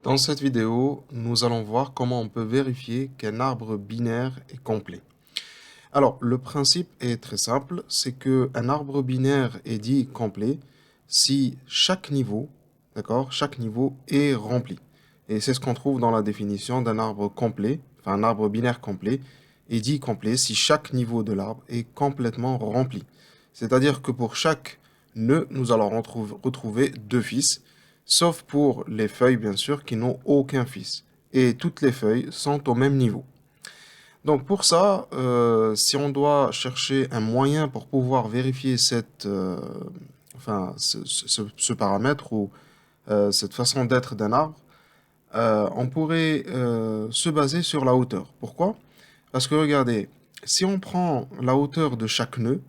Dans cette vidéo, nous allons voir comment on peut vérifier qu'un arbre binaire est complet. Alors, le principe est très simple, c'est qu'un arbre binaire est dit complet si chaque niveau, d'accord, chaque niveau est rempli. Et c'est ce qu'on trouve dans la définition d'un arbre complet, enfin un arbre binaire complet, est dit complet si chaque niveau de l'arbre est complètement rempli. C'est-à-dire que pour chaque nœud, nous allons retrouver deux fils, sauf pour les feuilles, bien sûr, qui n'ont aucun fils. Et toutes les feuilles sont au même niveau. Donc pour ça, si on doit chercher un moyen pour pouvoir vérifier ce paramètre ou cette façon d'être d'un arbre, on pourrait se baser sur la hauteur. Pourquoi? Parce que regardez, si on prend la hauteur de chaque nœud,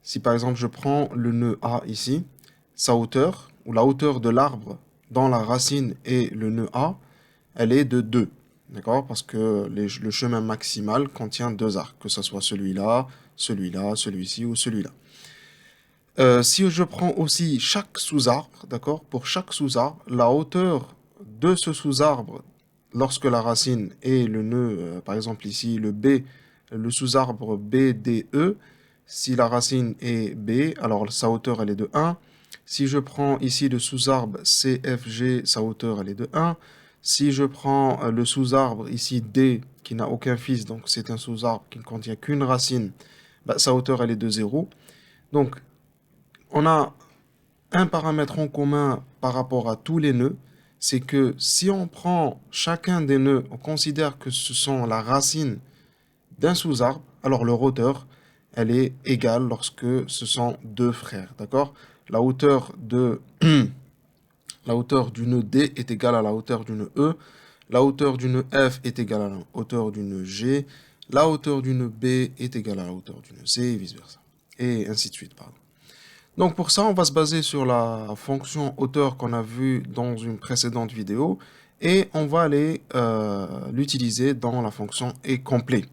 si par exemple je prends le nœud A ici, sa hauteur, ou la hauteur de l'arbre dans la racine et le nœud A, elle est de 2. D'accord? Parce que le chemin maximal contient deux arcs, que ce soit celui-là, celui-là, celui-ci ou celui-là. Si je prends aussi chaque sous-arbre, d'accord? Pour chaque sous-arbre, la hauteur de ce sous-arbre, lorsque la racine et le nœud, par exemple ici, le sous-arbre BDE, si la racine est B, alors sa hauteur elle est de 1. Si je prends ici le sous-arbre CFG, sa hauteur elle est de 1. Si je prends le sous-arbre ici D, qui n'a aucun fils, donc c'est un sous-arbre qui ne contient qu'une racine, bah, sa hauteur elle est de 0. Donc on a un paramètre en commun par rapport à tous les nœuds, c'est que si on prend chacun des nœuds, on considère que ce sont la racine d'un sous-arbre, alors leur hauteur, elle est égale lorsque ce sont deux frères, d'accord? La hauteur la hauteur du nœud D est égale à la hauteur du nœud E, la hauteur du nœud F est égale à la hauteur du nœud G, la hauteur du nœud B est égale à la hauteur du nœud C, et vice-versa. Et ainsi de suite, pardon. Donc pour ça, on va se baser sur la fonction hauteur qu'on a vue dans une précédente vidéo et on va aller l'utiliser dans la fonction est complet.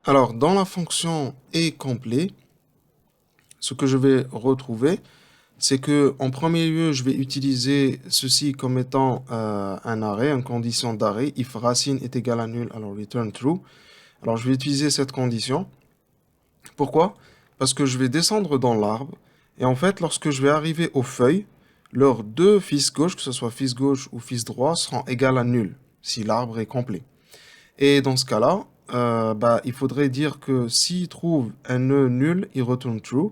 Alors dans la fonction est complet, ce que je vais retrouver, c'est que en premier lieu, je vais utiliser ceci comme étant un arrêt, une condition d'arrêt. If racine est égale à nul, alors return true. Alors je vais utiliser cette condition. Pourquoi? Parce que je vais descendre dans l'arbre. Et en fait, lorsque je vais arriver aux feuilles, leurs deux fils gauche, que ce soit fils gauche ou fils droit, seront égales à nul, si l'arbre est complet. Et dans ce cas-là, il faudrait dire que s'il trouve un nœud nul, il retourne true.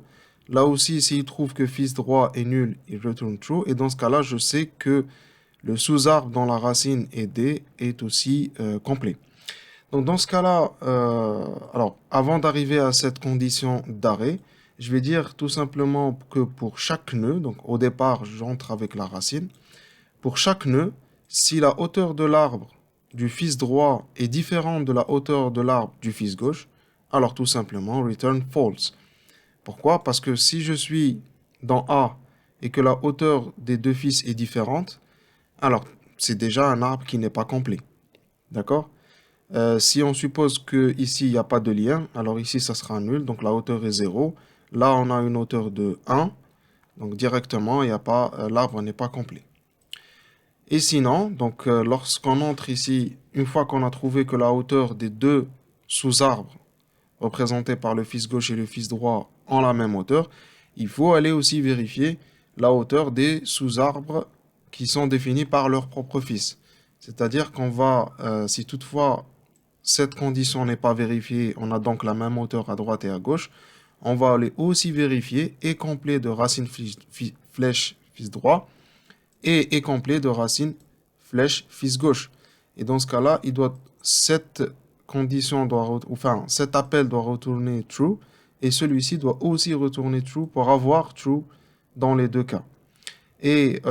Là aussi, s'il trouve que fils droit est nul, il retourne true. Et dans ce cas-là, je sais que le sous-arbre dont la racine est D est aussi complet. Donc dans ce cas-là, alors avant d'arriver à cette condition d'arrêt, je vais dire tout simplement que pour chaque nœud, donc au départ, j'entre avec la racine. Pour chaque nœud, si la hauteur de l'arbre du fils droit est différente de la hauteur de l'arbre du fils gauche, alors tout simplement return false. Pourquoi? Parce que si je suis dans A et que la hauteur des deux fils est différente, alors c'est déjà un arbre qui n'est pas complet. D'accord? Si on suppose que ici il n'y a pas de lien, alors ici ça sera nul, donc la hauteur est 0. Là on a une hauteur de 1, donc directement il y a pas, l'arbre n'est pas complet. Et sinon, donc lorsqu'on entre ici, une fois qu'on a trouvé que la hauteur des deux sous-arbres représentés par le fils gauche et le fils droit ont la même hauteur, il faut aller aussi vérifier la hauteur des sous-arbres qui sont définis par leur propre fils. C'est-à-dire qu'on va, si toutefois cette condition n'est pas vérifiée, on a donc la même hauteur à droite et à gauche, on va aller aussi vérifier et complet de racine flèche fils droit et complet de racine flèche fils gauche. Et dans ce cas-là, cette condition cet appel doit retourner true et celui-ci doit aussi retourner true pour avoir true dans les deux cas. Et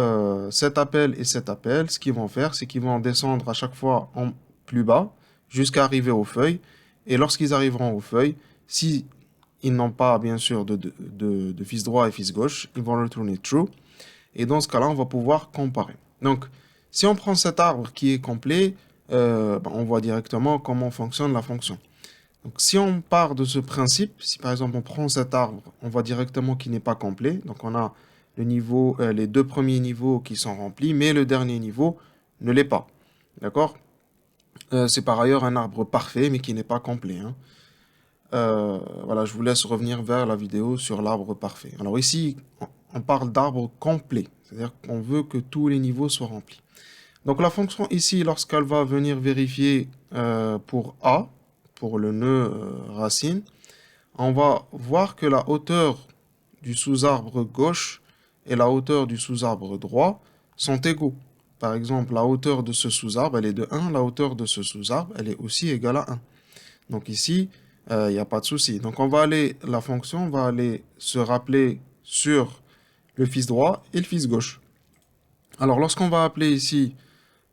cet appel et cet appel, ce qu'ils vont faire, c'est qu'ils vont descendre à chaque fois en plus bas jusqu'à arriver aux feuilles. Et lorsqu'ils arriveront aux feuilles, si ils n'ont pas bien sûr de fils droit et fils gauche, ils vont retourner true. Et dans ce cas-là, on va pouvoir comparer. Donc, si on prend cet arbre qui est complet, on voit directement comment fonctionne la fonction. Donc, si on part de ce principe, si par exemple on prend cet arbre, on voit directement qu'il n'est pas complet. Donc, on a les deux premiers niveaux qui sont remplis, mais le dernier niveau ne l'est pas. D'accord? C'est par ailleurs un arbre parfait, mais qui n'est pas complet, hein. Voilà, je vous laisse revenir vers la vidéo sur l'arbre parfait. Alors ici, on parle d'arbre complet, c'est-à-dire qu'on veut que tous les niveaux soient remplis. Donc la fonction ici, lorsqu'elle va venir vérifier pour A, pour le nœud racine, on va voir que la hauteur du sous-arbre gauche et la hauteur du sous-arbre droit sont égaux. Par exemple, la hauteur de ce sous-arbre, elle est de 1, la hauteur de ce sous-arbre, elle est aussi égale à 1. Donc ici, il n'y a pas de souci. Donc la fonction va aller se rappeler sur le fils droit et le fils gauche. Alors lorsqu'on va appeler ici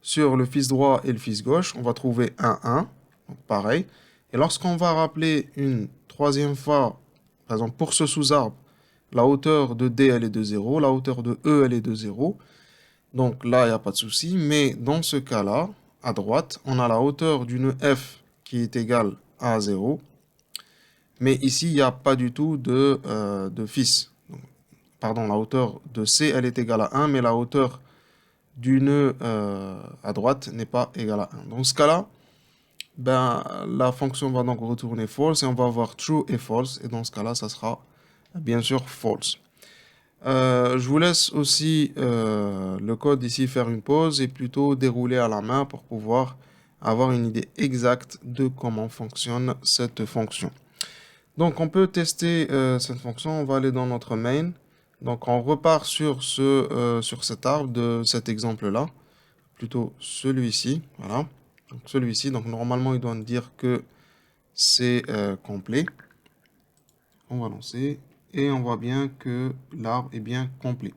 sur le fils droit et le fils gauche, on va trouver 1, donc pareil. Et lorsqu'on va rappeler une troisième fois, par exemple pour ce sous-arbre, la hauteur de D elle est de 0, la hauteur de E elle est de 0. Donc là, il n'y a pas de souci. Mais dans ce cas-là, à droite, on a la hauteur du nœud F qui est égale à 0. Mais ici, il n'y a pas du tout de fils. Donc, pardon, la hauteur de C, elle est égale à 1, mais la hauteur du nœud à droite n'est pas égale à 1. Dans ce cas-là, ben, la fonction va donc retourner false et on va avoir true et false. Et dans ce cas-là, ça sera bien sûr false. Je vous laisse aussi le code ici faire une pause et plutôt dérouler à la main pour pouvoir avoir une idée exacte de comment fonctionne cette fonction. Donc on peut tester cette fonction, on va aller dans notre main. Donc on repart sur cet arbre de cet exemple-là, plutôt celui-ci, voilà. Donc celui-ci, donc normalement il doit nous dire que c'est complet. On va lancer et on voit bien que l'arbre est bien complet.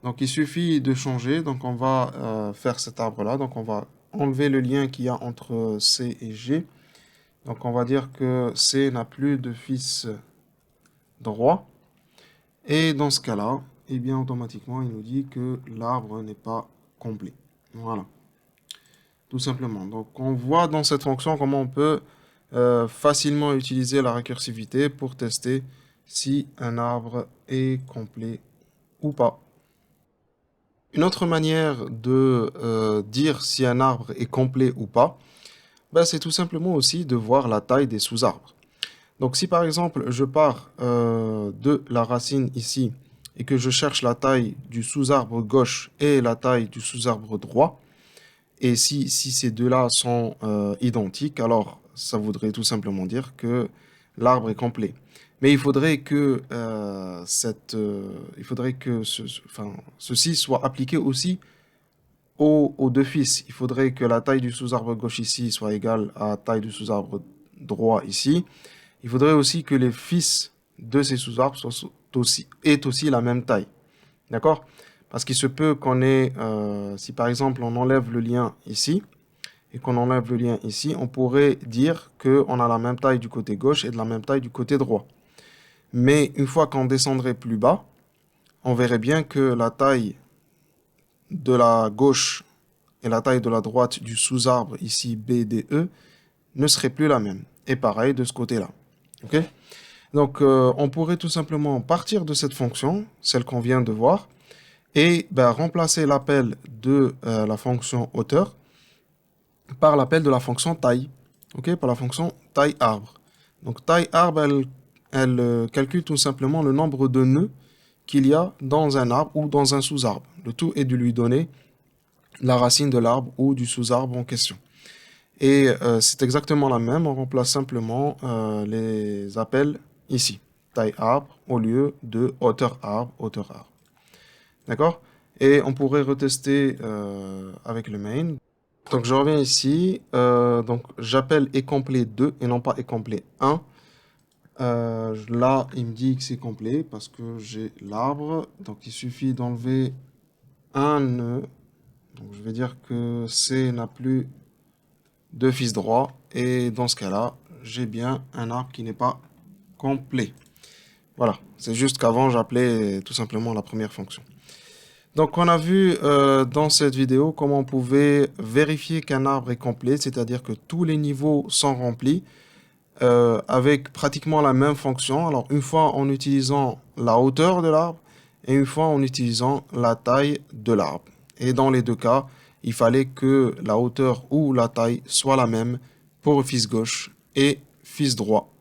Donc il suffit de changer, donc on va faire cet arbre-là, donc on va enlever le lien qu'il y a entre C et G. Donc on va dire que C n'a plus de fils droit. Et dans ce cas-là, eh bien automatiquement, il nous dit que l'arbre n'est pas complet. Voilà. Tout simplement. Donc on voit dans cette fonction comment on peut facilement utiliser la récursivité pour tester si un arbre est complet ou pas. Une autre manière de dire si un arbre est complet ou pas, ben, c'est tout simplement aussi de voir la taille des sous-arbres. Donc si par exemple je pars de la racine ici et que je cherche la taille du sous-arbre gauche et la taille du sous-arbre droit, et si ces deux-là sont identiques, alors ça voudrait tout simplement dire que l'arbre est complet. Mais il faudrait que, ceci soit appliqué aussi aux deux fils. Il faudrait que la taille du sous-arbre gauche ici soit égale à la taille du sous-arbre droit ici. Il faudrait aussi que les fils de ces sous-arbres aient aussi la même taille. D'accord? Parce qu'il se peut qu'on ait, si par exemple on enlève le lien ici, et qu'on enlève le lien ici, on pourrait dire qu'on a la même taille du côté gauche et de la même taille du côté droit. Mais une fois qu'on descendrait plus bas, on verrait bien que la taille de la gauche et la taille de la droite du sous-arbre ici BDE ne serait plus la même. Et pareil de ce côté-là. Ok? Donc on pourrait tout simplement partir de cette fonction, celle qu'on vient de voir, et remplacer l'appel de la fonction hauteur par l'appel de la fonction taille. Ok? Par la fonction taille arbre. Donc taille arbre, elle calcule tout simplement le nombre de nœuds qu'il y a dans un arbre ou dans un sous-arbre. Le tout est de lui donner la racine de l'arbre ou du sous-arbre en question. Et c'est exactement la même, on remplace simplement les appels ici. Taille arbre au lieu de hauteur arbre, hauteur arbre. D'accord? Et on pourrait retester avec le main. Donc je reviens ici, donc j'appelle est complet 2 et non pas est complet 1. Là, il me dit que c'est complet parce que j'ai l'arbre. Donc, il suffit d'enlever un nœud. Donc, je vais dire que C n'a plus de fils droit. Et dans ce cas-là, j'ai bien un arbre qui n'est pas complet. Voilà. C'est juste qu'avant, j'appelais tout simplement la première fonction. Donc, on a vu dans cette vidéo comment on pouvait vérifier qu'un arbre est complet, c'est-à-dire que tous les niveaux sont remplis. Avec pratiquement la même fonction. Alors, une fois en utilisant la hauteur de l'arbre et une fois en utilisant la taille de l'arbre. Et dans les deux cas, il fallait que la hauteur ou la taille soit la même pour fils gauche et fils droit.